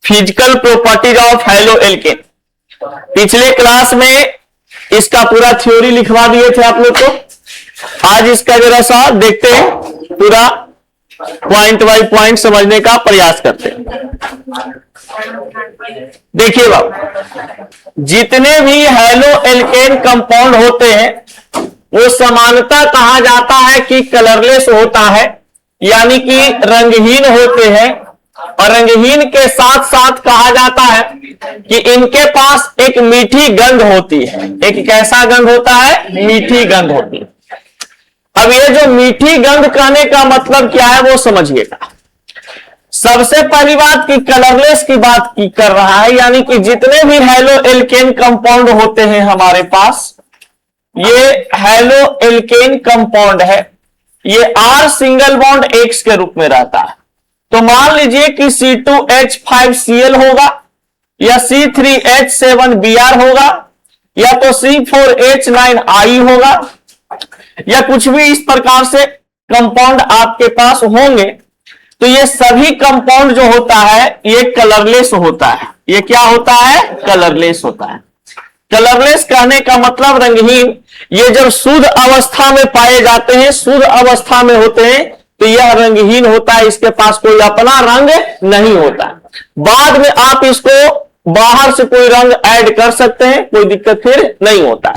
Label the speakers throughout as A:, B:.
A: Physical properties of halo alkane. पिछले class में इसका पूरा थ्योरी लिखवा दिए थे आप लोग को। आज इसका जरा सा देखते हैं, पूरा पॉइंट बाय पॉइंट समझने का प्रयास करते हैं। देखिए बाबू, जितने भी हेलो एल्केन कंपाउंड होते हैं वो सामान्यतः कहा जाता है कि कलरलेस होता है, यानी कि रंगहीन होते हैं। और रंगहीन के साथ साथ कहा जाता है कि इनके पास एक मीठी गंध होती है। एक कैसा गंध होता है? मीठी गंध होती है। अब ये जो मीठी गंध कहने का मतलब क्या है वो समझिएगा। सबसे पहली बात कि कलरलेस की बात की कर रहा है, यानी कि जितने भी हेलो एल्केन कंपाउंड होते हैं हमारे पास, ये हेलो एल्केन कंपाउंड है, ये R सिंगल बॉन्ड X के रूप में रहता है। तो मान लीजिए कि C2H5Cl होगा, या C3H7Br होगा, या तो C4H9I होगा, या कुछ भी इस प्रकार से कंपाउंड आपके पास होंगे। तो ये सभी कंपाउंड जो होता है ये कलरलेस होता है। ये क्या होता है? कलरलेस होता है। कलरलेस कहने का मतलब रंगहीन। ये जब शुद्ध अवस्था में पाए जाते हैं, शुद्ध अवस्था में होते हैं, तो यह रंगहीन होता है, इसके पास कोई अपना रंग नहीं होता। बाद में आप इसको बाहर से कोई रंग ऐड कर सकते हैं, कोई दिक्कत फिर नहीं होता है।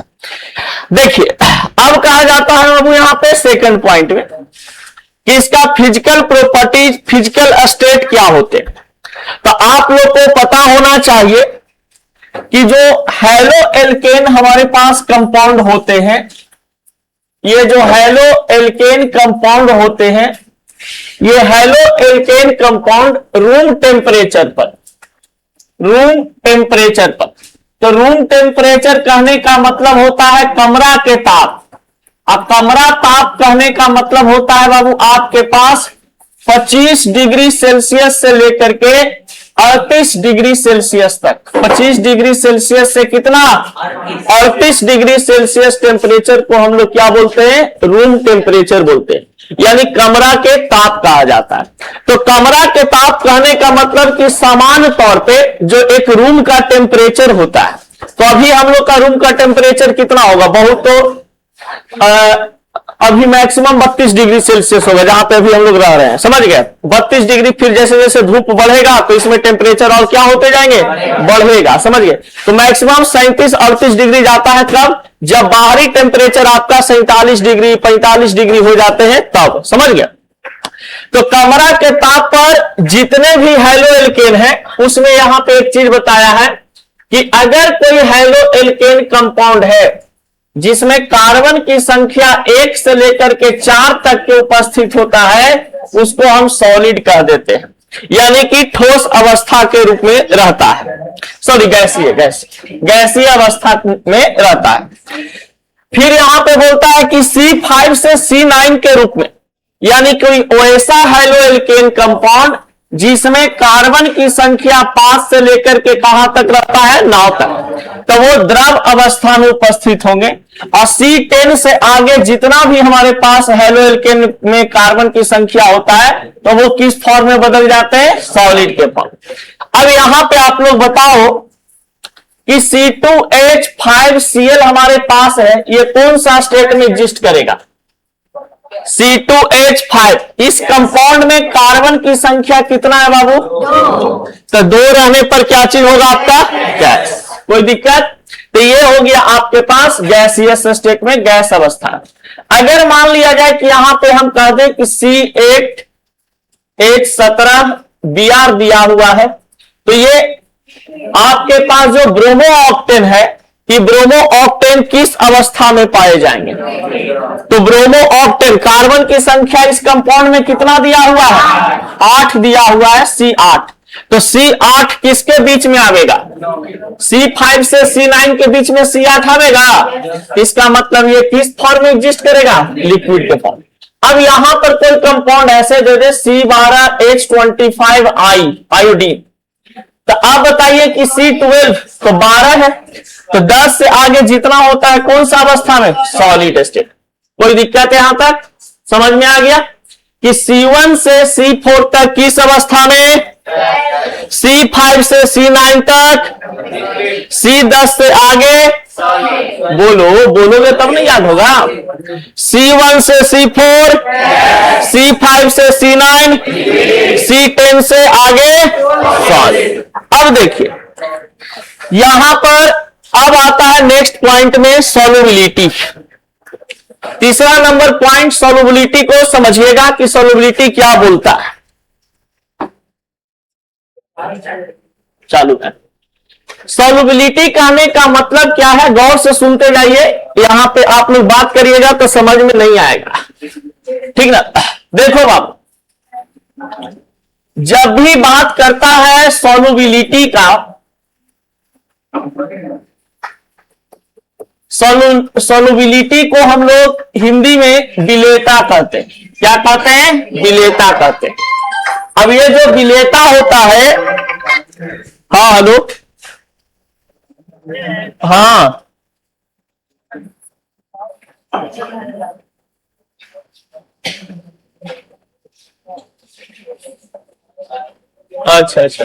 A: देखिए, अब कहा जाता है बाबू यहां पे सेकंड पॉइंट में कि इसका फिजिकल प्रॉपर्टीज, फिजिकल स्टेट क्या होते हैं। तो आप लोग को पता होना चाहिए कि जो हेलो एल्केन हमारे पास कंपाउंड होते हैं, ये जो हेलो एल्केन कंपाउंड होते हैं, ये halo alkane compound room temperature पर, रूम टेम्परेचर पर, तो रूम टेम्परेचर कहने का मतलब होता है कमरा के ताप। अब कमरा ताप कहने का मतलब होता है बाबू आपके पास 25 डिग्री सेल्सियस से लेकर के 38 डिग्री सेल्सियस तक। 25 डिग्री सेल्सियस से कितना? 38 डिग्री सेल्सियस टेम्परेचर को हम लोग क्या बोलते हैं? रूम टेम्परेचर बोलते हैं, यानी कमरा के ताप कहा जाता है। तो कमरा के ताप कहने का मतलब कि सामान्य तौर पे जो एक रूम का टेम्परेचर होता है, तो अभी हम लोग का रूम का टेम्परेचर कितना होगा? बहुत तो अभी मैक्सिमम 32 डिग्री सेल्सियस होगा, जहां पे अभी हम लोग रह रहे हैं, समझ गए? 32 डिग्री, फिर जैसे जैसे धूप बढ़ेगा तो इसमें टेम्परेचर और क्या होते जाएंगे? बढ़ेगा, समझ गए? तो मैक्सिमम 37-38 डिग्री जाता है कब? जब बाहरी टेम्परेचर आपका 47 डिग्री 45 डिग्री हो जाते हैं तब, समझ गए? तो कमरा के ताप पर जितने भी हेलो एल्केन है उसमें यहां पे एक चीज बताया है कि अगर कोई हेलो एल्केन कंपाउंड है जिसमें कार्बन की संख्या 1 से लेकर के 4 तक के उपस्थित होता है, उसको हम सॉलिड कह देते हैं, यानी कि ठोस अवस्था के रूप में रहता है। सॉरी, गैसीय अवस्था में रहता है। फिर यहां पे बोलता है कि C5 से C9 के रूप में, यानी कोई वैसा हेलो एल्केन कंपाउंड जिसमें कार्बन की संख्या 5 से लेकर के कहां तक रहता है? 9 तक, तो वो द्रव अवस्था में उपस्थित होंगे। और C10 से आगे जितना भी हमारे पास हेलो एल्केन में कार्बन की संख्या होता है तो वो किस फॉर्म में बदल जाते हैं? सॉलिड के फॉर्म। अब यहां पे आप लोग बताओ कि C2H5Cl हमारे पास है, ये कौन सा स्टेट में एग्जिस्ट करेगा? C2H5, इस कंपाउंड में कार्बन की संख्या कितना है बाबू? 2। तो 2 रहने पर क्या चीज होगा आपका? गैस। कोई दिक्कत? तो ये हो गया आपके पास गैसियस स्टेट में, गैस अवस्था। अगर मान लिया जाए कि यहां पे हम कह दें कि C8H17Br दिया हुआ है, तो ये आपके पास जो ब्रोमो ऑक्टेन है कि ब्रोमो ऑक्टेन किस अवस्था में पाए जाएंगे? तो ब्रोमो ऑक्टेन, कार्बन की संख्या इस कंपाउंड में कितना दिया हुआ है? 8 दिया हुआ है, C8। तो C8 किसके बीच में आवेगा? C5 से C9 के बीच में C8 आवेगा। इसका मतलब ये किस फॉर्म में एग्जिस्ट करेगा? लिक्विड के फॉर्म। अब यहां पर कोई कंपाउंड ऐसे दे दे C12H25I आयोडीन, तो आप बताइए कि C12 तो 12 है, तो 10 से आगे जितना होता है कौन सा अवस्था में? Solid state. कोई दिक्कत है यहां तक? समझ में आ गया? कि C1 से C4 तक किस अवस्था में, C5 से C9 तक, C10 से आगे, बोलोगे तब नहीं याद होगा। C1 से C4, C5 से C9, C10 से आगे सॉल्व। अब देखिए यहां पर अब आता है नेक्स्ट पॉइंट में सॉल्युबिलिटी। तीसरा नंबर पॉइंट सॉल्युबिलिटी को समझिएगा कि सॉल्युबिलिटी क्या बोलता है। चालू है। सॉल्युबिलिटी कहने का मतलब क्या है, गौर से सुनते जाइए, यहां पे आप लोग बात करिएगा तो समझ में नहीं आएगा, ठीक ना। देखो बाबू, जब भी बात करता है सॉल्युबिलिटी का, सॉल्युबिलिटी को हम लोग हिंदी में विलेयता कहते हैं। क्या कहते हैं, विलेयता कहते हैं। अब ये जो विलेयता होता है, हाँ हेलो, हाँ अच्छा अच्छा,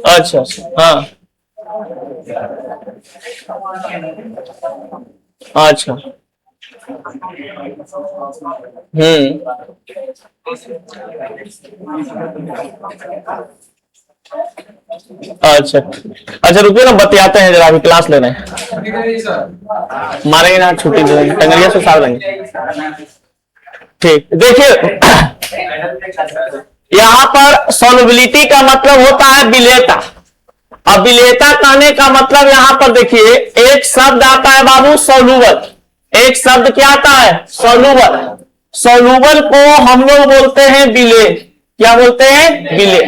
A: अच्छा अच्छा, हाँ अच्छा, अच्छा अच्छा, रुकिए ना, बतियाते हैं जरा, अभी क्लास ले रहे हैं, मारेंगे ना, छुट्टी दे देंगे, टंगरिया से सार देंगे। ठीक, देखिए यहां पर सॉल्युबिलिटी का मतलब होता है विलेयता। अब विलेयता कहने का मतलब यहां पर देखिए एक शब्द आता है बाबू सॉल्युबल। एक शब्द क्या आता है, सॉल्युबल। सॉल्युबल को हम लोग बोलते हैं विलेय। क्या बोलते हैं, विलेय।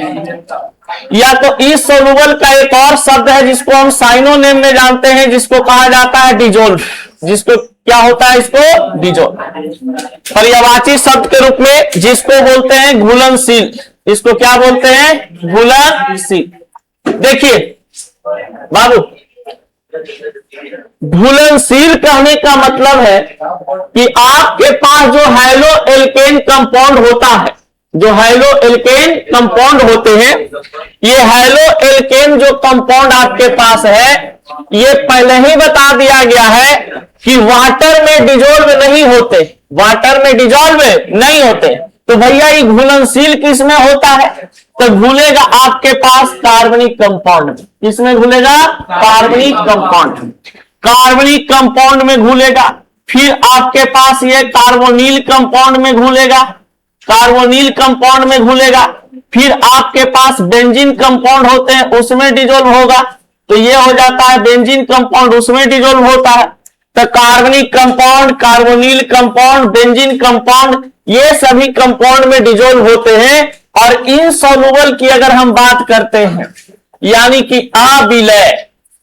A: या तो इस सॉल्युबल का एक और शब्द है जिसको हम साइनोनिम में जानते हैं, जिसको कहा जाता है डिजोल्व। जिसको क्या होता है, इसको डिजोल्व। पर्यायवाची शब्द के रूप में जिसको बोलते हैं घुलनशील। इसको क्या बोलते हैं, घुलनशील। देखिए बाबू, घुलनशील कहने का मतलब है कि आपके पास जो हैलो एल्केन कंपाउंड होता है, जो हैलो एल्केन कंपाउंड होते हैं, ये हैलो एल्केन जो कंपाउंड आपके पास है, ये पहले ही बता दिया गया है कि वाटर में डिजोल्व नहीं होते। वाटर में डिजोल्व नहीं होते, तो भैया ये घुलनशील किस में होता है, तो घुलेगा आपके पास कार्बनिक कंपाउंड में। किसमें घुलेगा, कार्बनिक कंपाउंड। कार्बनिक कंपाउंड में घुलेगा। फिर आपके पास ये कार्बोनिल कंपाउंड में घुलेगा। कार्बोनिल कंपाउंड में घुलेगा। फिर आपके पास बेंजीन कंपाउंड होते हैं, उसमें डिजोल्व होगा, तो ये हो जाता है बेंजीन कंपाउंड, उसमें डिजोल्व होता है। तो कार्बनिक compound, carbonyl compound, benzene compound, ये सभी कंपाउंड में डिजोल्व होते हैं। और इन सॉल्युबल की अगर हम बात करते हैं, यानी कि अविलय,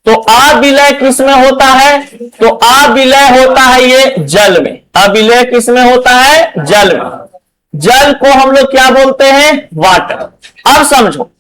A: तो अविलय किस में होता है, तो अविलय होता है ये जल में। अविलय किस में होता है, जल में। जल को हम लोग क्या बोलते हैं, वाटर। अब समझो,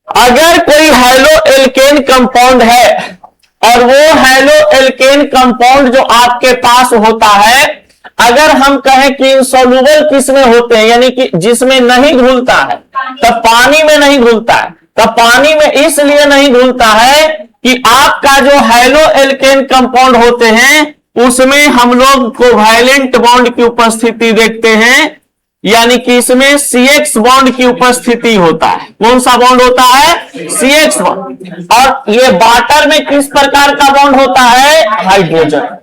A: अगर कोई हैलो एल्केन कंपाउंड है और वो हैलो एल्केन कंपाउंड जो आपके पास होता है, अगर हम कहें कि इनसॉल्युबल किस में होते हैं, यानी कि जिसमें नहीं घुलता है, तब पानी में नहीं घुलता है। तब पानी में इसलिए नहीं घुलता है कि आपका जो हैलो एल्केन कंपाउंड होते हैं, उसमें हम लोग कोवैलेंट बॉन्ड की उपस्थिति देखते हैं, यानी कि इसमें CX बॉन्ड की उपस्थिति होता है। कौन सा बॉन्ड होता है, CX बॉन्ड। और ये वाटर में किस प्रकार का बॉन्ड होता है, हाइड्रोजन।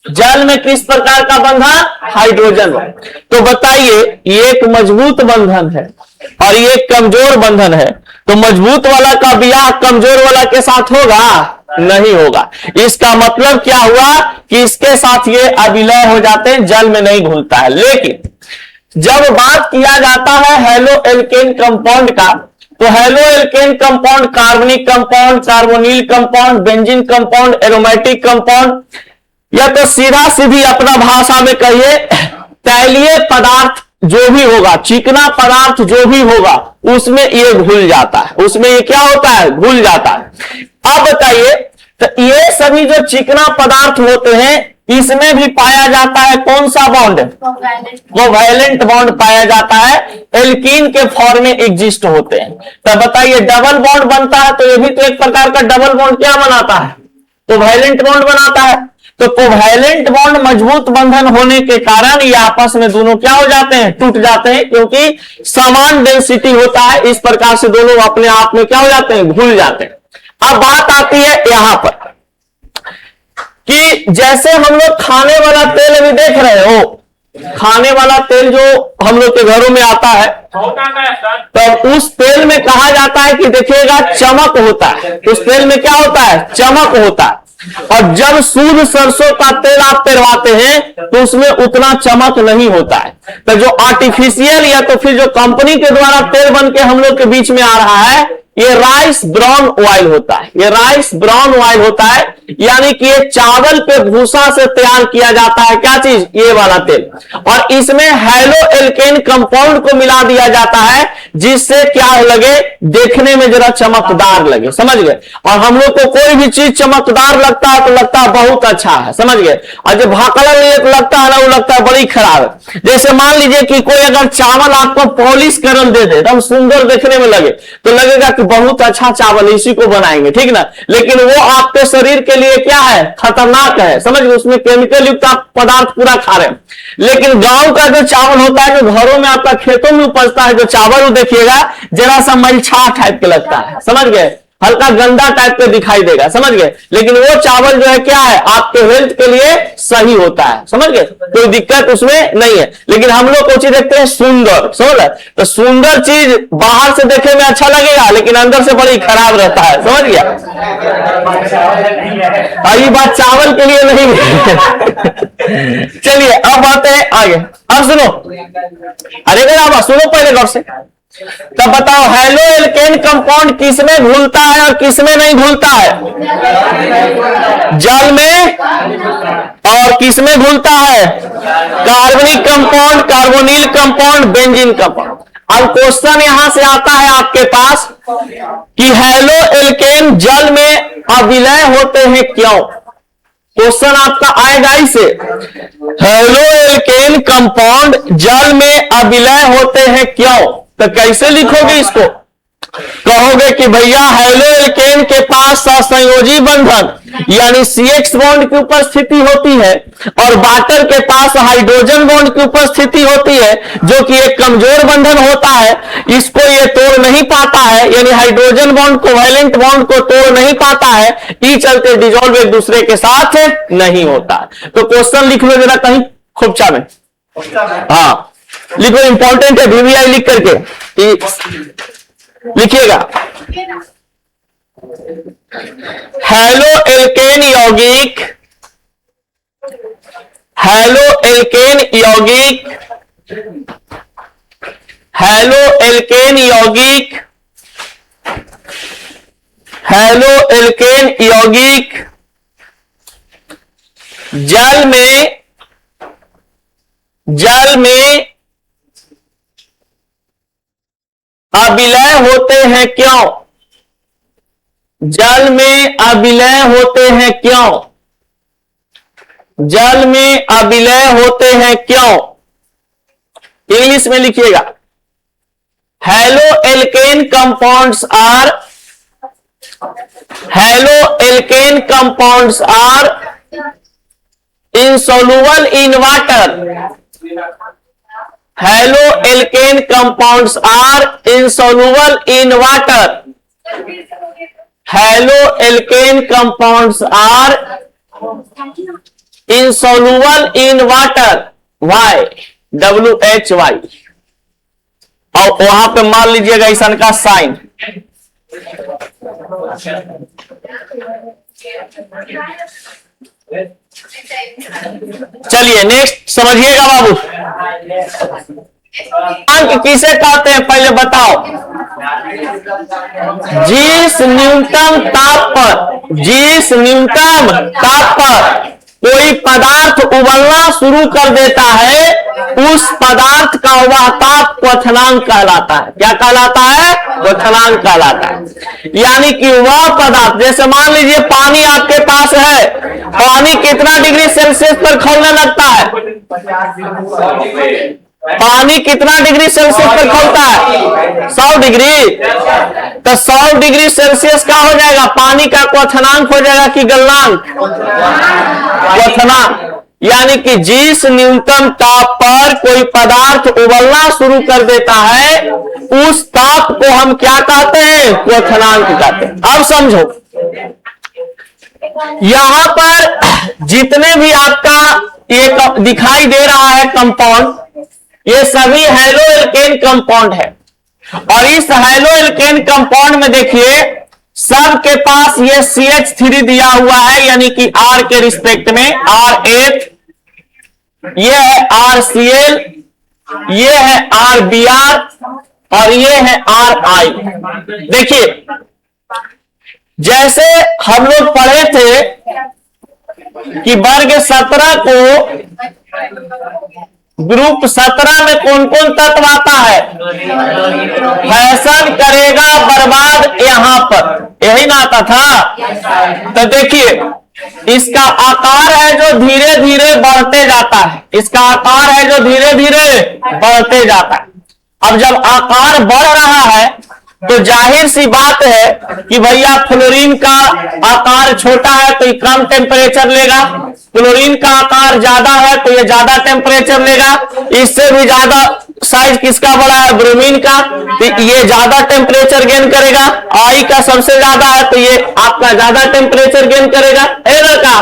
A: जल में किस प्रकार का बंधन, हाइड्रोजन। तो बताइए, ये एक मजबूत बंधन है और ये कमजोर बंधन है, तो मजबूत वाला का ब्याह कमजोर वाला के साथ होगा, नहीं होगा। इसका मतलब क्या हुआ कि इसके साथ ये अविलय हो जाते हैं, जल में नहीं घुलता है। लेकिन जब बात किया जाता है हैलो एल्केन कंपाउंड का, तो हैलो एल्केन कंपाउंड कार्बनिक compound, carbonyl compound, benzene compound, aromatic compound, या तो सीधा सीधी अपना भाषा में कहिए तैलीय पदार्थ जो भी होगा, चिकना पदार्थ जो भी होगा, उसमें ये घुल जाता है। उसमें ये क्या होता है, घुल जाता है। अब बताइए, तो ये सभी जो चिकना पदार्थ होते हैं इसमें भी पाया जाता है कौन सा बॉन्ड? कोवैलेंट बॉन्ड पाया जाता है, एल्कीन के फॉर्म में एग्जिस्ट होते हैं। तो बताइए डबल बॉन्ड बनता है तो ये भी तो एक प्रकार का डबल बॉन्ड क्या बनाता है? कोवैलेंट बॉन्ड बनाता है। तो कोवैलेंट बॉन्ड मजबूत बंधन होने के कारण ये आपस में दोनों क्या हो जाते हैं? टूट जाते हैं, क्योंकि समान डेंसिटी होता है। इस प्रकार से दोनों अपने आप में क्या हो जाते हैं? घुल जाते हैं। अब बात आती है यहां पर कि जैसे हम लोग खाने वाला तेल अभी देख रहे हो, खाने वाला तेल जो हम लोग के घरों में आता है, तो उस तेल में कहा जाता है कि देखिएगा चमक होता है। उस तेल में क्या होता है? चमक होता है। और जब शुद्ध सरसों का तेल आप पेरवाते हैं तो उसमें उतना चमक नहीं होता है। तो जो आर्टिफिशियल या तो फिर जो कंपनी के द्वारा तेल बन के हम लोग के बीच में आ रहा है, ये राइस ब्राउन ऑयल होता है। ये राइस ब्राउन ऑयल होता है, यानी कि ये चावल पे भूसा से तैयार किया जाता है। क्या चीज? ये वाला तेल। और इसमें हैलो एल्केन कंपाउंड को मिला दिया जाता है, जिससे क्या लगे? देखने में जरा चमकदार लगे। समझ गए? और हम लोग को कोई भी चीज चमकदार लगता है तो लगता है बहुत अच्छा है। समझ गए? और जब भाकला तो लगता है ना, वो लगता है बड़ी खराब है। जैसे मान लीजिए कि कोई अगर चावल आपको पॉलिश करल दे दे, एकदम सुंदर देखने में लगे, तो लगेगा कि बहुत अच्छा चावल, इसी को बनाएंगे, ठीक ना। लेकिन वो आपके शरीर के लिए क्या है? खतरनाक है। समझ गए? उसमें केमिकल युक्त आप पदार्थ पूरा खा रहे हैं। लेकिन गांव का जो चावल होता है, जो घरों में आपका खेतों में उपजता है जो चावल, वो देखिएगा जरा सा मलछा टाइप का लगता है। समझ गए? हल्का गंदा टाइप का दिखाई देगा। समझ गए? लेकिन वो चावल जो है क्या है? आपके हेल्थ के लिए सही होता है। समझ गए? कोई दिक्कत उसमें नहीं है। लेकिन हम लोग कोई चीज देखते हैं सुंदर। समझ गए? तो सुंदर चीज बाहर से देखने में अच्छा लगेगा, लेकिन अंदर से बड़ी खराब रहता है। समझ गया? ये बात चावल के लिए नहीं है। चलिए अब आते हैं आगे। अब सुनो, अरे आप सुनो पहले गौर से। तब बताओ हैलो एल्केन कंपाउंड किसमें घुलता है और किसमें नहीं घुलता है? जल में। और किसमें घुलता है? कार्बनिक compound, carbonyl compound, benzene compound. अब क्वेश्चन यहां से आता है आपके पास कि हैलो एल्केन जल में अविलय होते हैं क्यों? क्वेश्चन आपका आएगा इसे, हैलो एल्केन कंपाउंड जल में अविलय होते हैं क्यों? तो कैसे लिखोगे इसको? कहोगे कि भैया हैलो एल्केन के पास सहसंयोजी बंधन यानी CH बॉन्ड की उपस्थिति होती है, और वाटर के पास हाइड्रोजन बॉन्ड की उपस्थिति होती है, जो कि एक कमजोर बंधन होता है। इसको ये तोड़ नहीं पाता है, यानी हाइड्रोजन बॉन्ड कोवैलेंट बॉन्ड को तोड़ नहीं पाता है, इस चलते डिजोल्व एक दूसरे के साथ नहीं होता। तो क्वेश्चन लिख लो जरा कहीं खोपचा में। हाँ लिखो, इंपॉर्टेंट है, VVI लिख करके लिखिएगा। हैलो एल्केन यौगिक, हैलो एल्केन यौगिक, हैलो एल्केन यौगिक, हैलो एल्केन यौगिक जल में अविलय होते हैं क्यों? जल में अविलय होते हैं क्यों? जल में अविलय होते हैं क्यों? इंग्लिश में लिखिएगा। Haloalkane compounds are, haloalkane compounds are insoluble in water. Halo alkane compounds are insoluble in water. Halo alkane compounds are insoluble in water. Why? WHY. और वहां पे मान लीजिएगा ईशान का साइन। चलिए नेक्स्ट समझिएगा बाबू। अंक किसे कहते हैं पहले बताओ? जिस न्यूनतम ताप पर कोई पदार्थ उबलना शुरू कर देता है, उस पदार्थ का वह ताप क्वथनांक कहलाता है। क्या कहलाता है? क्वथनांक कहलाता है। यानी कि वह पदार्थ, जैसे मान लीजिए पानी आपके पास है, पानी कितना डिग्री सेल्सियस पर खौलने लगता है? पानी कितना डिग्री सेल्सियस पर खौलता है? 100 डिग्री। तो 100 डिग्री सेल्सियस का हो जाएगा, पानी का क्वथनांक हो जाएगा कि गलनांक? क्वथनांक। यानी कि जिस न्यूनतम ताप पर कोई पदार्थ उबलना शुरू कर देता है, उस ताप को हम क्या कहते हैं? क्वथनांक कहते हैं। अब समझो, यहां पर जितने भी आपका ये दिखाई दे रहा है कंपाउंड, ये सभी हैलो एल्केन कंपाउंड है। और इस हैलो एल्केन कंपाउंड में देखिए सबके पास ये CH3 दिया हुआ है, यानी कि R के रिस्पेक्ट में R8, ये है RCl, ये है RBr और ये है RI। देखिए जैसे हम लोग पढ़े थे कि वर्ग 17 को ग्रुप 17 में कौन कौन तत्व आता है? फैशन करेगा बर्बाद, यहां पर यही ना आता था। तो देखिए इसका आकार है जो धीरे धीरे बढ़ते जाता है, इसका आकार है जो धीरे धीरे बढ़ते जाता है। अब जब आकार बढ़ रहा है तो जाहिर सी बात है कि भैया फ्लोरीन का आकार छोटा है तो ये कम टेम्परेचर लेगा, क्लोरीन का आकार ज्यादा है तो ये ज्यादा टेम्परेचर लेगा, इससे भी ज्यादा साइज किसका बड़ा है? ब्रोमीन का, तो ये ज्यादा टेम्परेचर गेन करेगा। आई का सबसे ज्यादा है तो ये आपका ज्यादा टेम्परेचर गेन करेगा। ए लड़का,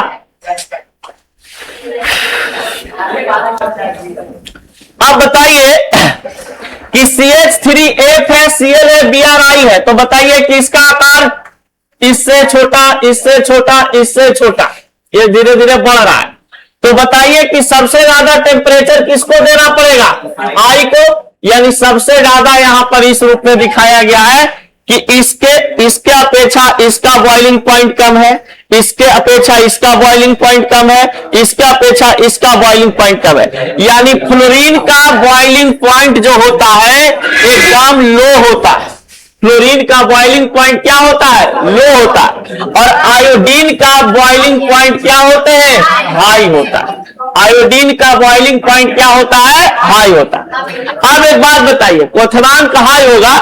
A: अब बताइए कि CH3F है, Cl है, Bri है, तो बताइए कि इसका आकार इससे छोटा, इससे छोटा, इससे छोटा, ये धीरे धीरे बढ़ रहा है। तो बताइए कि सबसे ज्यादा टेम्परेचर किसको देना पड़ेगा? आई को। यानी सबसे ज्यादा यहां पर इस रूप में दिखाया गया है कि इसके अपेक्षा इसका बॉइलिंग पॉइंट कम है, इसके अपेक्षा इसका बॉइलिंग पॉइंट कम है, इसके अपेक्षा इसका बॉइलिंग पॉइंट कम है। यानी फ्लोरीन का बॉइलिंग पॉइंट जो होता है एकदम लो होता है। फ्लोरीन का बॉइलिंग पॉइंट क्या होता है? लो होता है। और आयोडीन का बॉइलिंग पॉइंट क्या होते हैं? हाई होता है। आयोडीन का बॉइलिंग पॉइंट क्या होता है? हाई होता है। अब एक बात बताइए, क्वथनांक हाई होगा।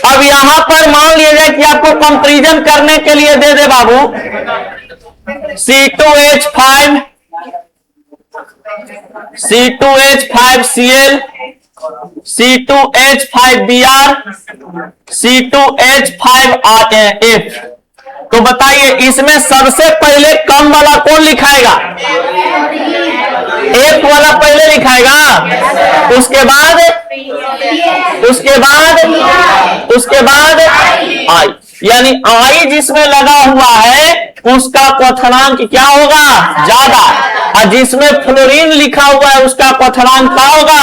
A: अब यहां पर मान लिया जाए कि आपको कंपैरिजन करने के लिए दे दे बाबू C2H5 C2H5Cl C2H5Br C2H5F, तो बताइए इसमें सबसे पहले कम वाला कौन लिखाएगा? F वाला पहले लिखाएगा, उसके बाद I। यानी I जिसमें लगा हुआ है उसका क्वथनांक क्या होगा? ज्यादा। और जिसमें फ्लोरीन लिखा हुआ है उसका क्वथनांक क्या होगा?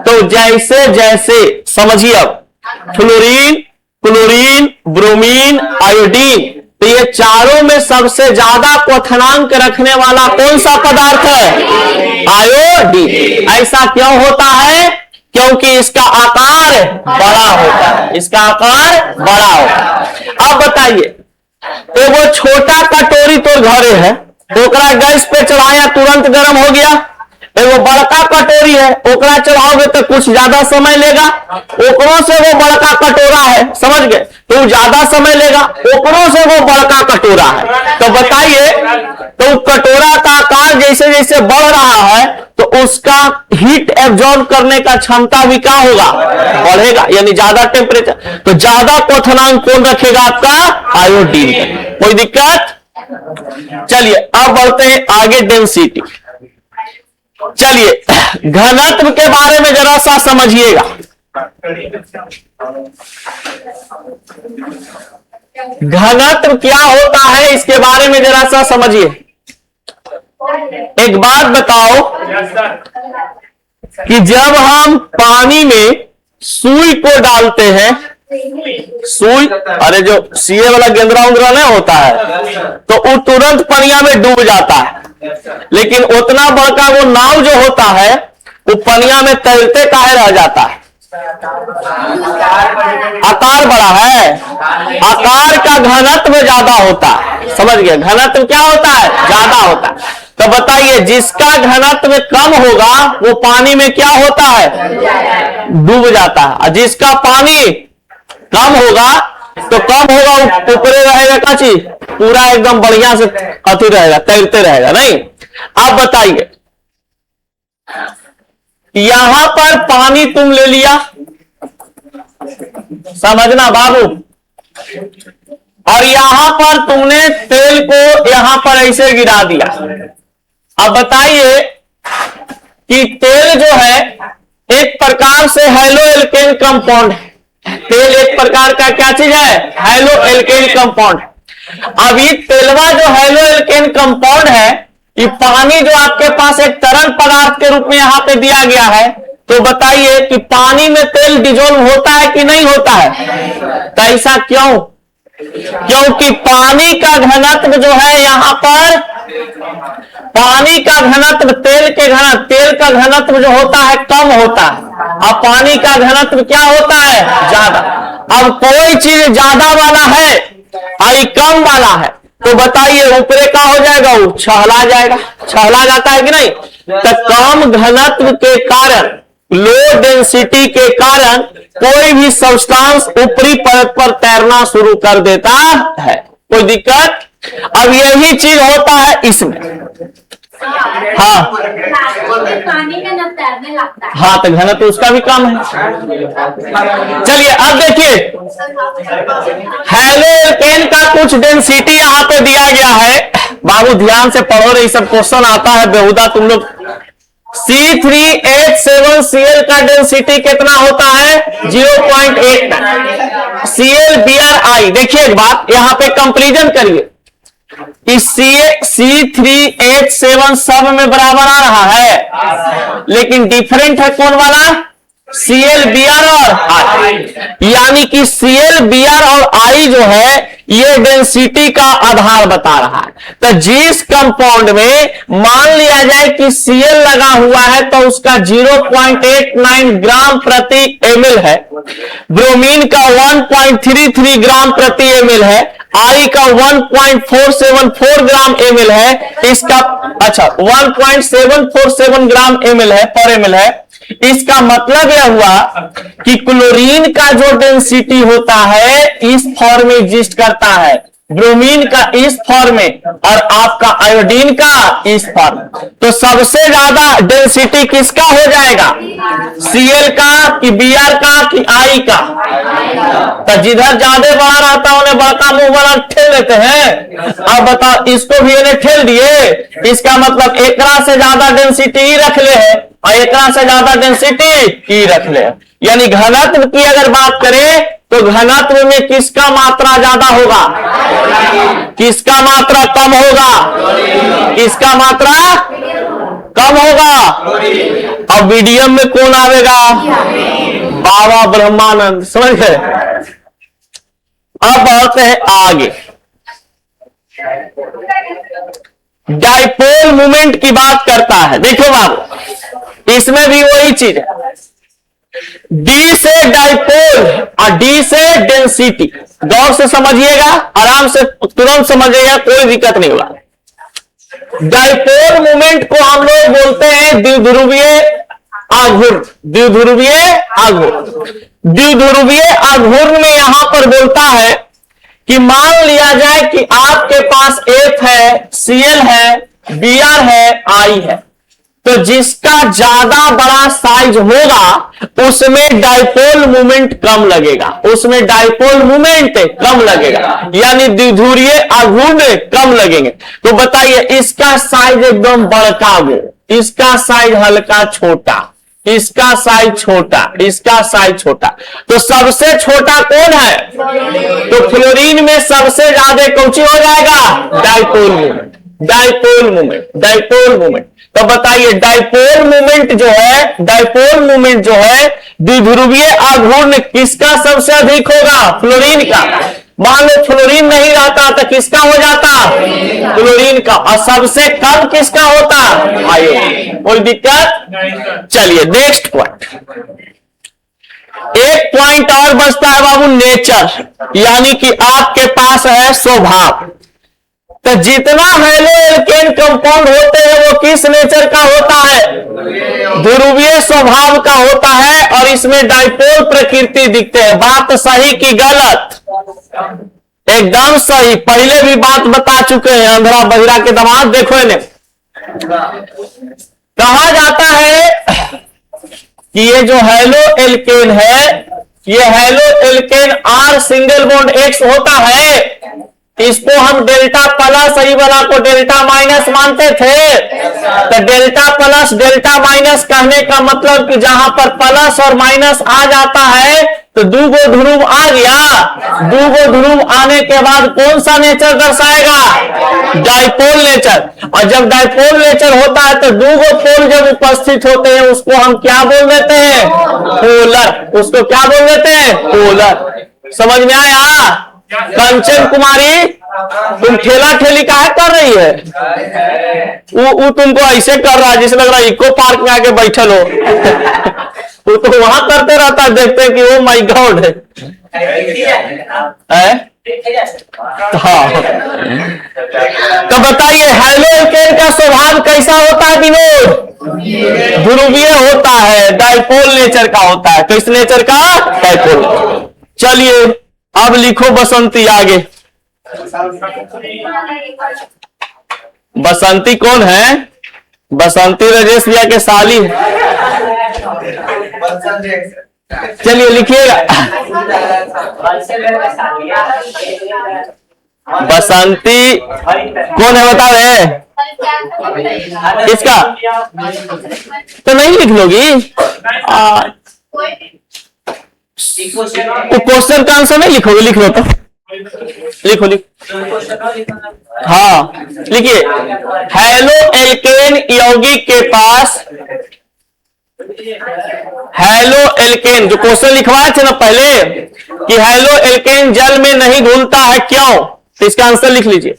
A: तो जैसे जैसे समझिए, अब फ्लोरीन, क्लोरीन, ब्रोमीन, आयोडीन, तो ये चारों में सबसे ज्यादा क्वथनांक रखने वाला कौन सा पदार्थ है? आयोडीन। ऐसा क्यों होता है? क्योंकि इसका आकार बड़ा होता है, इसका आकार बड़ा होता है। अब बताइए, तो वो छोटा कटोरी तो घरे है, ओकरा गैस पे चढ़ाया तुरंत गर्म हो गया। वो बड़का कटोरी है, ओकरा चढ़ाओगे तो कुछ ज्यादा समय लेगा, ओकरों से वो बड़का कटोरा है, समझ गए, तो ज्यादा समय लेगा, ओकरों से वो बड़का कटोरा है। तो बताइए, तो कटोरा का आकार जैसे जैसे बढ़ रहा है तो उसका हीट एब्जॉर्ब करने का क्षमता भी क्या होगा? बढ़ेगा, यानी ज्यादा टेम्परेचर। तो ज्यादा क्वथनांक कौन रखेगा? आपका आयोडीन। कोई दिक्कत? चलिए अब बढ़ते हैं आगे, डेंसिटी। चलिए घनत्व के बारे में जरा सा समझिएगा। घनत्व क्या होता है इसके बारे में जरा सा समझिए। एक बात बताओ कि जब हम पानी में सुई को डालते हैं सुई, अरे जो सीए वाला गेंदरा उंदरा नहीं होता है तो वो तुरंत पनिया में डूब जाता है, लेकिन उतना बड़का वो नाव जो होता है वो पनिया में तैरते काहे रह जाता है? आकार बड़ा है, आकार का घनत्व ज्यादा होता है, समझ गए? घनत्व क्या होता है? ज्यादा होता है। तो बताइए जिसका घनत्व कम होगा वो पानी में क्या होता है? डूब जाता है, और जिसका पानी कम होगा तो कम होगा ऊपरे रहेगा का चीज पूरा एकदम बढ़िया से अति रहेगा, तैरते रहेगा नहीं। आप बताइए यहां पर पानी तुम ले लिया, समझना बाबू, और यहां पर तुमने तेल को यहां पर ऐसे गिरा दिया। अब बताइए कि तेल जो है एक प्रकार से हैलो एल्केन कंपाउंड है। तेल एक प्रकार का क्या चीज है? Haloalkane compound. अब ये तेलवा जो हैलो एल्केन कंपाउंड है, ये पानी जो आपके पास एक तरल पदार्थ के रूप में यहां पे दिया गया है, तो बताइए कि पानी में तेल डिजोल्व होता है कि नहीं होता है? तो ऐसा क्यों? क्योंकि पानी का घनत्व जो है यहां पर, पानी का घनत्व तेल का घनत्व जो होता है कम होता है, और पानी का घनत्व क्या होता है? ज्यादा। अब कोई चीज ज्यादा वाला है और कम वाला है, तो बताइए ऊपरे का हो जाएगा? वो छहला जाएगा, छहला जाता है कि नहीं? तो कम घनत्व के कारण, लो डेंसिटी के कारण कोई भी सब्सटेंस ऊपरी परत पर तैरना शुरू कर देता है, कोई दिक्कत? अब यही चीज होता है इसमें। हाँ
B: पानी में न तैरने लगता है।
A: हाँ, तो घनत्व उसका भी कम है। चलिए अब देखिए हैलो एल्केन का कुछ डेंसिटी यहां पे दिया गया है। बाबू ध्यान से पढ़ो रे, सब क्वेश्चन आता है बेहुदा तुम लोग। C3H7Cl का डेंसिटी कितना होता है? 0.8। ClBrI, देखिए एक बात यहां पे कंपैरिजन करिए, इस C3H7 सब में बराबर आ रहा है, लेकिन डिफरेंट है कौन वाला? ClBr और I, यानी कि ClBr और I जो है ये डेंसिटी का आधार बता रहा है। तो जिस कंपाउंड में मान लिया जाए कि Cl लगा हुआ है तो उसका 0.89 ग्राम प्रति ml है, ब्रोमीन का 1.33 ग्राम प्रति ml है, I का 1.474 ग्राम ml है, इसका अच्छा 1.747 ग्राम ml है पर ml है। इसका मतलब यह हुआ कि क्लोरीन का जो डेंसिटी होता है इस फॉर्म में एग्जिस्ट करता है, ब्रोमीन का इस फॉर्म में, और आपका आयोडीन का इस फॉर्म। तो सबसे ज्यादा डेंसिटी किसका हो जाएगा? Cl का कि Br का कि I का? तो जिधर ज्यादा बड़ा रहता है उन्हें बड़का मुंह वाला ठेल लेते हैं। अब बताओ इसको भी इन्हें ठेल दिए, इसका मतलब एकरा से ज्यादा डेंसिटी ही रख ले है और एकरा से ज्यादा डेंसिटी ही रख ले। यानी घनत्व की अगर बात करें तो घनत्व में किसका मात्रा ज्यादा होगा? किसका मात्रा कम होगा? किसका मात्रा कम होगा? और मीडियम में कौन आवेगा? बाबा ब्रह्मानंद, समझ गए? अब बढ़ते हैं आगे। डाइपोल मूवमेंट की बात करता है। देखो बाबू इसमें भी वही चीज है, डी से डाइपोल और डी से डेंसिटी। गौर से समझिएगा, आराम से तुरंत समझिएगा, कोई दिक्कत नहीं होगा। डाइपोल मूवमेंट को हम लोग बोलते हैं द्विध्रुवीय आघूर्ण। द्विध्रुवीय आघूर्ण, द्विध्रुवीय आघूर्ण में यहां पर बोलता है कि मान लिया जाए कि आपके पास F है, Cl है, Br है, I है, तो जिसका ज्यादा बड़ा साइज होगा उसमें डाइपोल मूवमेंट कम लगेगा, उसमें डाइपोल मूवमेंट कम लगेगा, यानी द्विध्रुवीय आघूर्ण कम लगेंगे। तो बताइए इसका साइज एकदम बड़का वो, इसका साइज हल्का छोटा, इसका साइज छोटा, इसका साइज छोटा। तो सबसे छोटा कौन है? तो फ्लोरीन में सबसे ज्यादा कौन सी हो जाएगा? Dipole movement, dipole movement, dipole movement. तो बताइए डाइपोल मूवमेंट जो है, डाइपोल मूवमेंट जो है द्विध्रुवीय आघूर्ण किसका सबसे अधिक होगा? फ्लोरीन का। मान लो फ्लोरीन नहीं रहता तो किसका हो जाता? क्लोरीन का। और सबसे कम किसका होता? आयोडीन। कोई दिक्कत? चलिए नेक्स्ट पॉइंट। एक पॉइंट और बचता है बाबू, नेचर, यानी कि आपके पास है स्वभाव। तो जितना हेलो एल्केन कंपाउंड होते हैं वो किस नेचर का होता है? ध्रुवीय स्वभाव का होता है, और इसमें डाइपोल प्रकृति दिखते हैं। बात सही कि गलत? एकदम सही। पहले भी बात बता चुके हैं, अंधरा बहिरा के दामाद। देखो इन्हें कहा जाता है कि ये जो हेलो एल्केन है, ये haloalkane R single bond X होता है, इसको हम डेल्टा प्लस, सही वाला को डेल्टा माइनस मानते थे। तो डेल्टा प्लस डेल्टा माइनस कहने का मतलब कि जहां पर प्लस और माइनस आ जाता है तो दूगो ध्रुव आ गया। दूगो ध्रुव आने के बाद कौन सा नेचर दर्शाएगा? Dipole nature. और जब डाइपोल नेचर होता है तो दूगो पोल जब उपस्थित होते हैं उसको हम क्या बोल देते हैं? पोलर। उसको क्या बोल देते हैं? पोलर। समझ में आया? कंचन कुमारी, तुम ठेला ठेली काहे कर रही है? वो तुमको ऐसे कर रहा है जिसे लग रहा है इको पार्क में आके बैठल हो। वो तो वहां करते रहता है, देखते हैं कि वो माय गॉड है। हाँ, तो बताइए हेलो एल्केन का स्वभाव कैसा होता है विनोद? ध्रुवीय होता है, डाइपोल नेचर का होता है। किस नेचर का? डाइपोल। चलिए अब लिखो बसंती आगे। बसंती कौन है? बसंती राजेश भैया के साली है। चलिए लिखिएगा। बसंती कौन है बता रहे? किसका? तो नहीं लिख लोगी? वो क्वेश्चन का आंसर नहीं लिखोगे? लिख लो तो, लिखो हाँ लिखिए। हेलो एल्केन यौगिक के पास, हेलो एल्केन जो क्वेश्चन लिखवाए थे ना पहले कि हेलो एल्केन जल में नहीं घुलता है, क्यों? तो इसका आंसर लिख लीजिए।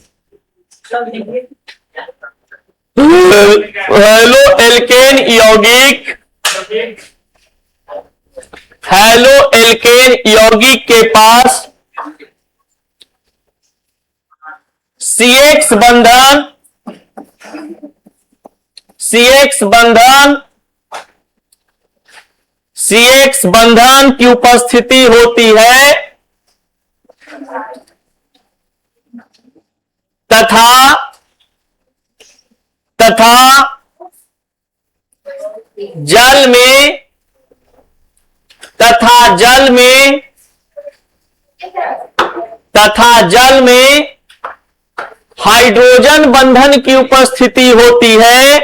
A: हेलो एल्केन यौगिक, हेलो एल्केन यौगिक के पास CX बंधन, CX बंधन, CX बंधन की उपस्थिति होती है तथा जल में, तथा जल में हाइड्रोजन बंधन की उपस्थिति होती है,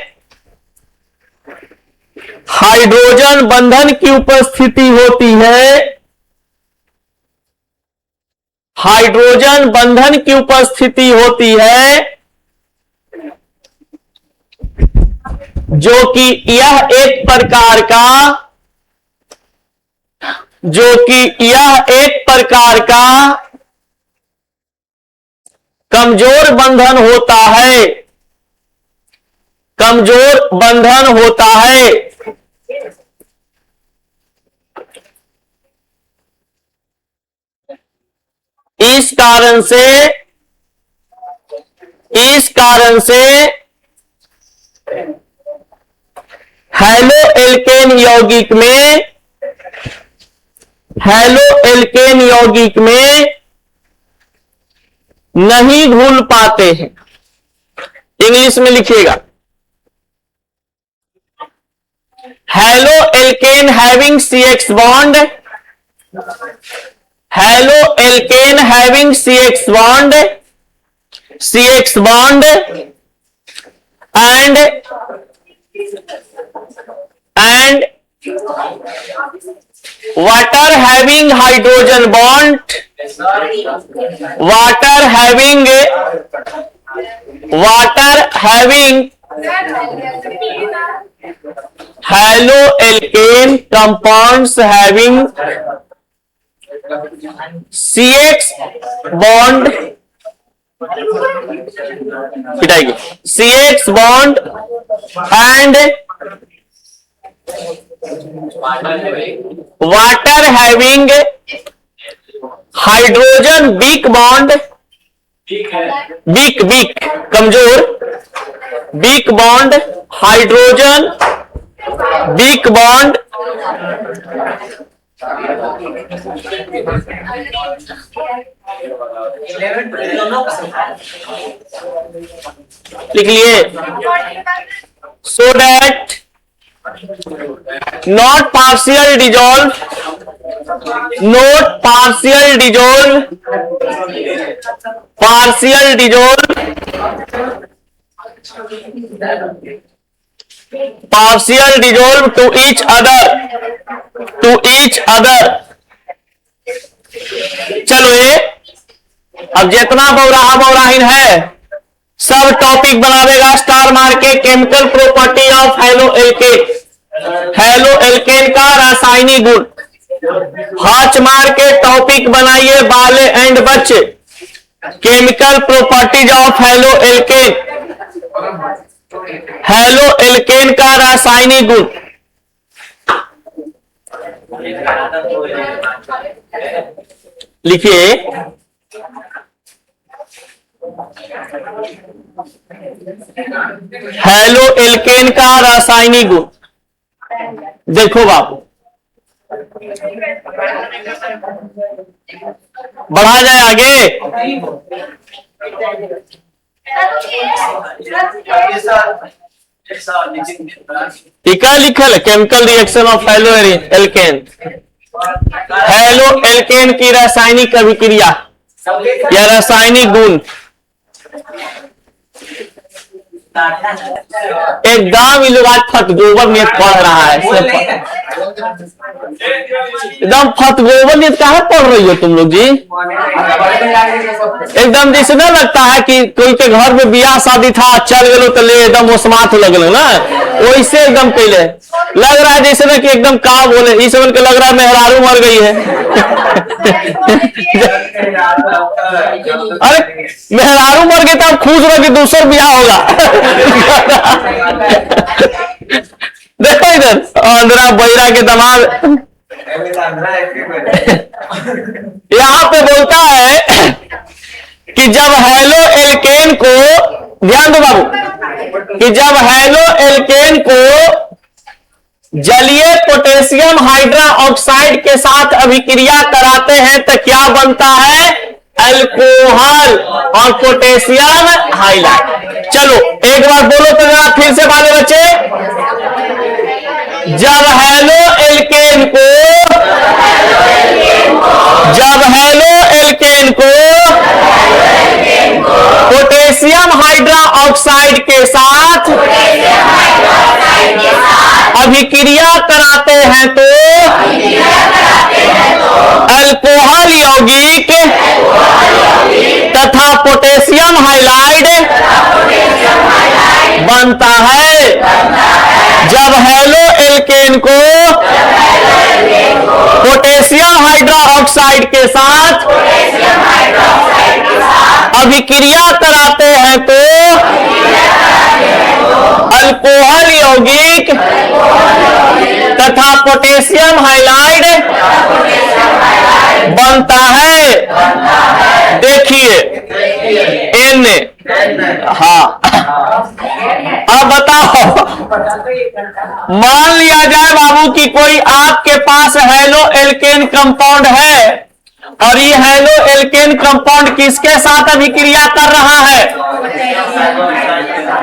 A: हाइड्रोजन बंधन की उपस्थिति होती है, हाइड्रोजन बंधन की उपस्थिति होती है, जो कि यह एक प्रकार का, जो कि यह एक प्रकार का कमजोर बंधन होता है, कमजोर बंधन होता है। इस कारण से हेलो एल्केन यौगिक में, हेलो एल्केन यौगिक में नहीं घुल पाते हैं। इंग्लिश में लिखिएगा। Haloalkane having CX bond, haloalkane having CX bond, CX bond and water having hydrogen bond, water having haloalkane compounds having CX bond, पिटाएगी, CX bond and water having hydrogen weak bond, weak कमजोर, weak bond hydrogen weak bond लिख लिए, so that not partial dissolve, not partial dissolve, partial dissolve, partial dissolve to each other. चलो ये अब जितना बौराहीन है सब टॉपिक बनावेगा स्टार मार के। Chemical property of halo alkane, halo alkane का रासायनिक गुण, हाच मार के टॉपिक बनाइए बाले एंड बच्चे। Chemical properties of halo alkane, halo alkane का रासायनिक गुण। लिखिए, हेलो एल्केन का रासायनिक गुण। देखो बाबू, बढ़ा जाए आगे। टीका लिखल chemical reaction of halo alkane, halo alkane की रासायनिक अभिक्रिया या रासायनिक गुण। एकदम ये लोग आज फतगोबर नियत पढ़ रहा है, एकदम फतगोबर नियत कहाँ पढ़ रही हो तुम लोग जी? एकदम जैसे ना लगता है कि कोई के घर में बियाह शादी था, चल गए तो ले एकदम ओसमात लगल ना, वैसे एकदम पहले लग रहा है जैसे ना कि एकदम का बोले इस के लग रहा है मेहरारू मर गई है। अरे मेहरारू मर गई तो आप खुश रहो कि दूसरा बियाह होगा। देखो इधर आंध्रा बैरा के दामाद यहाँ पे बोलता है कि जब हेलो एल्केन को, ध्यान दो बाबू, कि जब हेलो एल्केन को जलीय पोटेशियम हाइड्रा ऑक्साइड के साथ अभिक्रिया कराते हैं तो क्या बनता है? अल्कोहल और पोटेशियम हाइड्राइड। चलो एक बार बोलो तो जरा फिर से बाले बच्चे। जब हेलो एल्केन को, जब हेलो एल्केन को पोटेशियम हाइड्रा ऑक्साइड के साथ अभिक्रिया कराते हैं तो अल्कोहल यौगिक तथा पोटेशियम हाइलाइड बनता है। जब हेलो एल्केन को पोटेशियम हाइड्रा ऑक्साइड के साथ अभिक्रिया कराते हैं तो अल्कोहल यौगिक तथा पोटेशियम हाइलाइड बनता है। देखिए एन, हाँ अब बताओ, मान लिया जाए बाबू कि कोई आपके पास हेलो एल्केन कंपाउंड है और ये हेलो एल्केन कंपाउंड किसके साथ अभिक्रिया कर रहा है?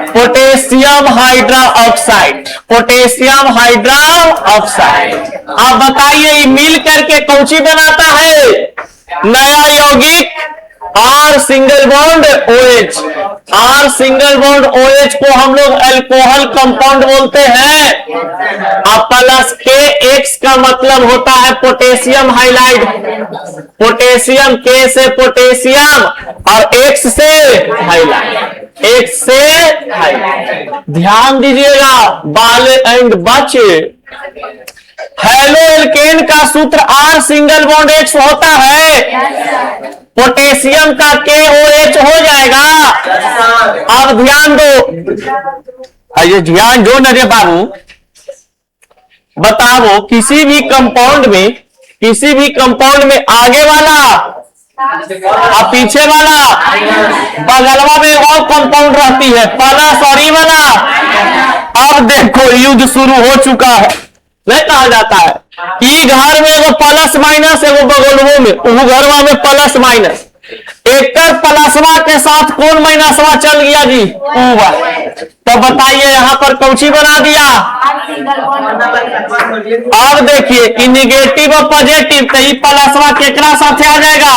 A: Potassium hydra oxide, potassium hydra oxide. आप बताइए ये मिल करके कौन सी बनाता है? नया यौगिक R single bond OH। R single bond OH को हम लोग अल्कोहल कंपाउंड बोलते हैं। अब प्लस KX का मतलब होता है पोटेशियम हाइलाइड। पोटेशियम K से पोटेशियम और X से हाइलाइड। एक से ध्यान दीजिएगा बाल एंड बच्चे, हेलो एल्केन का सूत्र R सिंगल बॉन्ड H होता है, पोटेशियम का KOH हो जाएगा। अब ध्यान दो, अरे ध्यान दो न रे बाबू, बताओ किसी भी कंपाउंड में आगे वाला और पीछे वाला, बगलवा में और कंपाउंड रहती है, प्लस और ई वाला। अब देखो युद्ध शुरू हो चुका है, नहीं कहा जाता है ई घर में एगो प्लस माइनस, एगो बगलवो में वो घरवा में प्लस माइनस, एक प्लसवा के साथ कौन माइनसवा चल गया जी, तो बताइए यहाँ पर कौची बना दिया। अब देखिए ई निगेटिव और पॉजिटिव, तो ई प्लसवा केकरा साथ आ जाएगा।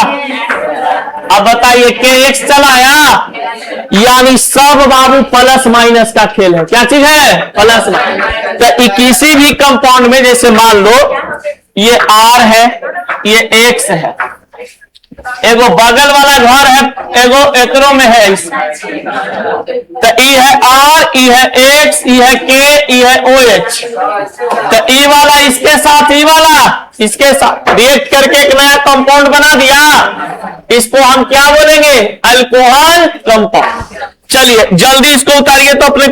A: अब बताइए KX चलाया, यानी सब बाबू प्लस माइनस का खेल है। क्या चीज है, प्लस माइनस। तो किसी भी कंपाउंड में जैसे मान लो ये R है, ये X है, एगो बगल वाला घर है, एगो एकरो में है, तो ई है R, ई है X, ई है K, ई है OH। तो ई वाला इसके साथ, ई वाला इसके साथ रिएक्ट करके एक नया कंपाउंड बना दिया, इसको हम क्या बोलेंगे, अल्कोहल कंपाउंड। चलिए जल्दी इसको उतारिए तो अपने,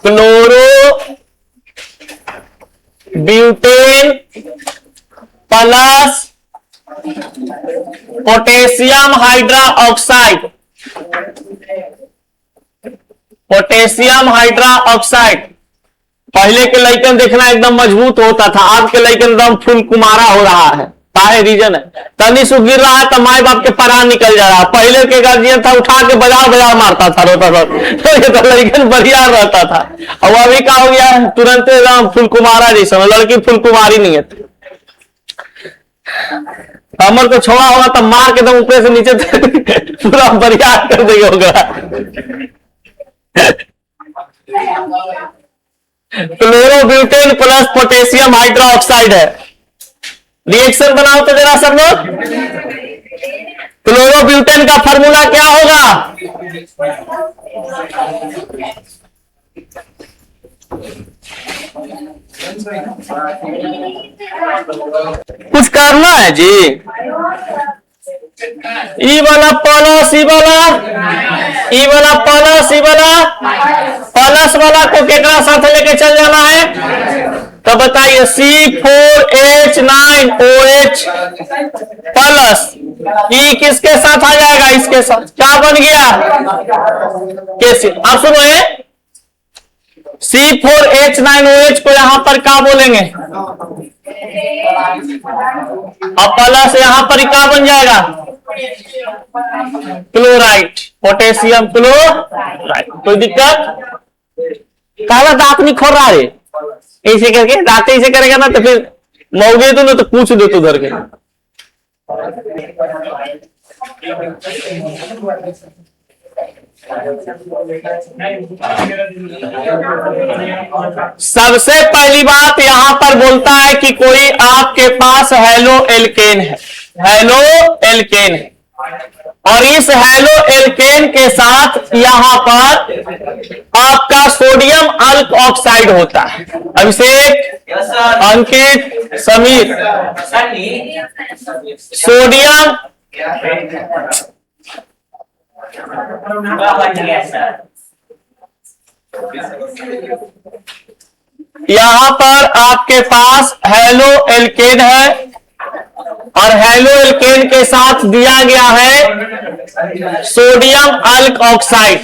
A: chloro butane plus potassium hydra oxide, potassium hydra oxide. पहले के लइकन देखना एकदम मजबूत होता था, आज के लइकन एकदम फुल कुमारा हो रहा है। काहे रीजन है, तनी सु गिर रहा है तो माए बाप के परान निकल जा रहा है। पहले के गार्जियन था उठा के बाजार मारता था, रोता था, तो ये तो लड़कन बढ़िया रहता था। और अभी क्या हो गया, तुरंत एकदम फुल कुमारा जैसा, लड़की फुल कुमारी नहीं है। कमर को छोड़ा होगा तो मार के दम ऊपर से नीचे पूरा बढ़िया कर देगा होगा। Chlorobutane plus potassium hydra oxide है, रिएक्शन बनाओ तो जरा सब लोग। क्लोरोब्यूटेन का फॉर्मूला क्या होगा, कुछ करना है जी। ई वाला प्लस, ई वाला प्लस, ई वाला प्लस वाला को केकरा साथ लेके चल जाना है, तो बताइए C4H9OH प्लस, ई किसके साथ आ जाएगा, इसके साथ। क्या बन गया, कैसे। आप सुनो, C4H9OH को यहां पर क्या बोलेंगे, और प्लस यहां पर क्या बन जाएगा, क्लोराइड, पोटेशियम क्लोराइड। कोई दिक्कत, काला दांत नहीं खोल रहा है, ऐसे करके दांत ऐसे करेगा ना तो फिर मौगे तो ना तो पूछ दे तू उधर के। सबसे पहली बात यहां पर बोलता है कि कोई आपके पास हेलो एल्केन है, हेलो एल्केन है, और इस हेलो एल्केन के साथ यहां पर आपका सोडियम अल्क ऑक्साइड होता है। अभिषेक, अंकित, समीर, सोडियम यहां पर आपके पास हेलो एल्केन है, और हेलो एल्केन के साथ दिया गया है सोडियम अल्क ऑक्साइड,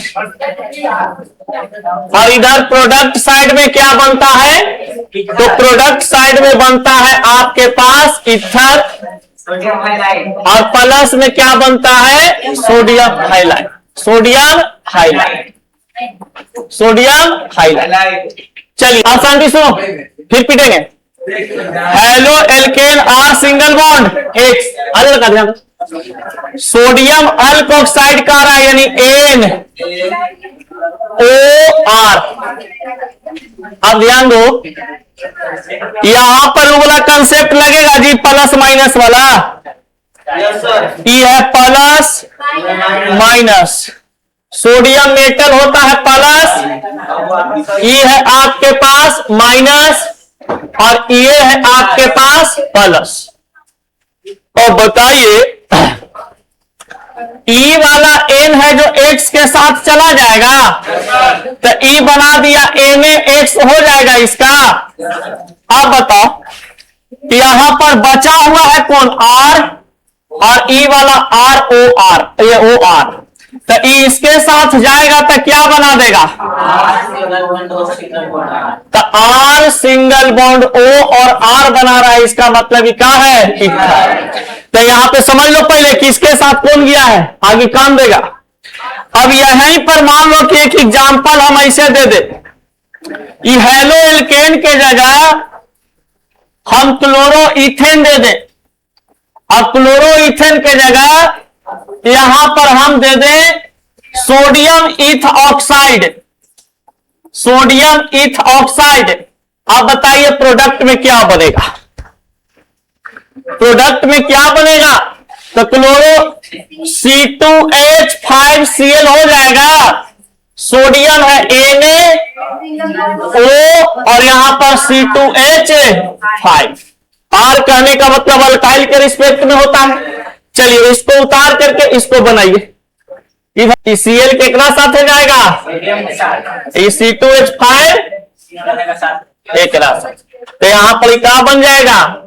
A: और इधर प्रोडक्ट साइड में क्या बनता है, तो प्रोडक्ट साइड में बनता है आपके पास ईथर, और प्लस में क्या बनता है, sodium halide, sodium halide, sodium halide. चलिए आप शांति सुनो, फिर पिटेंगे। Haloalkane R single bond X, अरे लगा ध्यान, सोडियम अल्क ऑक्साइड का रहा है यानी NOR। अब ध्यान दो, यहां पर वो वाला कंसेप्ट लगेगा जी, प्लस माइनस वाला। ई है प्लस माइनस, सोडियम मेटल होता है प्लस, ई है आपके पास माइनस और ये है आपके पास प्लस। और बताइए ई वाला एन है जो एक्स के साथ चला जाएगा, तो ई बना दिया एन एक्स हो जाएगा इसका। अब बताओ यहां पर बचा हुआ है कौन आर, और ई वाला आर ओ आर, ये ओ आर, तो ई इसके साथ जाएगा तो क्या बना देगा, तो आर सिंगल बॉन्ड ओ और आर बना रहा है, इसका मतलब ये क्या है। तो यहां पे समझ लो पहले किसके साथ कौन गया है, आगे काम देगा। अब यहीं पर मान लो कि एक एग्जांपल हम ऐसे दे दे, ये हेलो एल्केन के जगह हम क्लोरो इथेन दे दे, और क्लोरो इथेन के जगह यहां पर हम दे दें सोडियम ईथ ऑक्साइड, सोडियम ईथ ऑक्साइड। आप बताइए प्रोडक्ट में क्या बनेगा, प्रोडक्ट में क्या बनेगा, तो क्लोरो C2H5Cl हो जाएगा, सोडियम है Na और यहां पर C2H5। आर कहने का मतलब अल्काइल के रिस्पेक्ट में होता है। चलिए इसको उतार करके इसको बनाइए, Cl केकरा साथ हो जाएगा, C2H5 एकरा साथ, तो यहां पर क्या बन जाएगा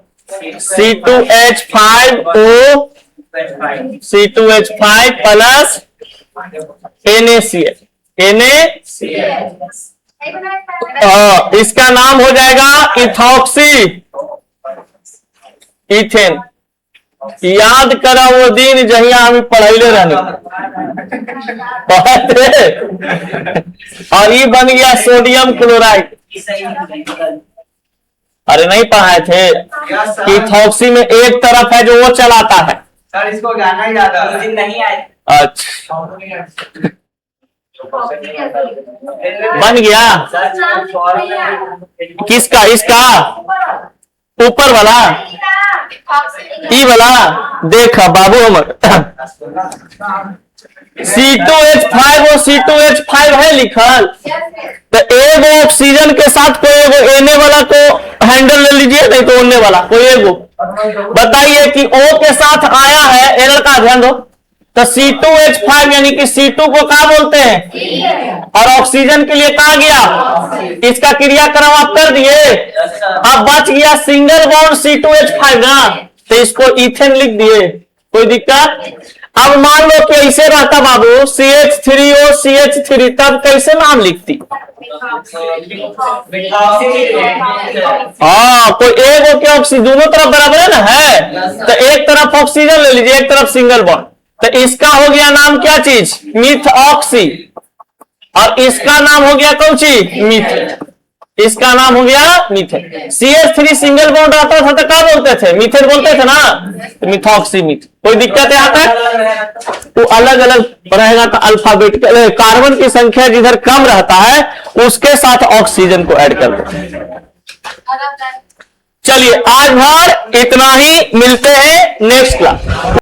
A: C2H5O, C2H5 प्लस NaCl, इसका नाम हो जाएगा इथॉक्सी इथेन। याद करा वो दिन जहिया हम पढ़ाईले रहने, और ये बन गया सोडियम क्लोराइड। अरे नहीं पढ़ाए थे, इथॉक्सी में एक तरफ है जो वो चलाता है
C: सर, इसको गाना ही ज्यादा नहीं आए।
A: अच्छा बन गया, किसका, इसका ऊपर वाला, ई वाला देखा बाबू हमर C2H5 और C2H5 है लिखल, तो एगो ऑक्सीजन के साथ कोई एगो एने वाला को हैंडल ले लीजिए, नहीं तो ओने वाला कोई एगो। बताइए कि O के साथ आया है, एरर का ध्यान दो, तो C2H5 यानी कि C2 को क्या बोलते हैं, और ऑक्सीजन के लिए कहा गया, इसका क्रियाक्रम आप कर दिए। अब बच गया सिंगल बॉन्ड C2H5 ना, तो इसको इथेन लिख दिए, कोई दिक्कत। अब मान लो कि ऐसे रहता बाबू CH3O CH3, तब कैसे नाम लिखती, हाँ कोई एक हो, ऑक्सीजन दोनों तरफ बराबर है ना, है तो एक तरफ ऑक्सीजन ले लीजिए, एक तरफ सिंगल बॉन्ड, तो इसका हो गया नाम क्या चीज, मिथऑक्सी, और इसका नाम हो गया कौन सी, मीथेन, इसका नाम हो गया मीथेन। CH3 सिंगल बॉन्ड रहता था तो क्या बोलते थे, मीथेन बोलते थे ना, मिथॉक्सी मीथ। कोई दिक्कत है यहाँ तक, तो अलग अलग रहेगा, तो अल्फाबेटिकल कार्बन की संख्या जिधर कम रहता है उसके साथ ऑक्सीजन को ऐड कर दो। चलिए आज भर इतना ही, मिलते हैं नेक्स्ट क्लास।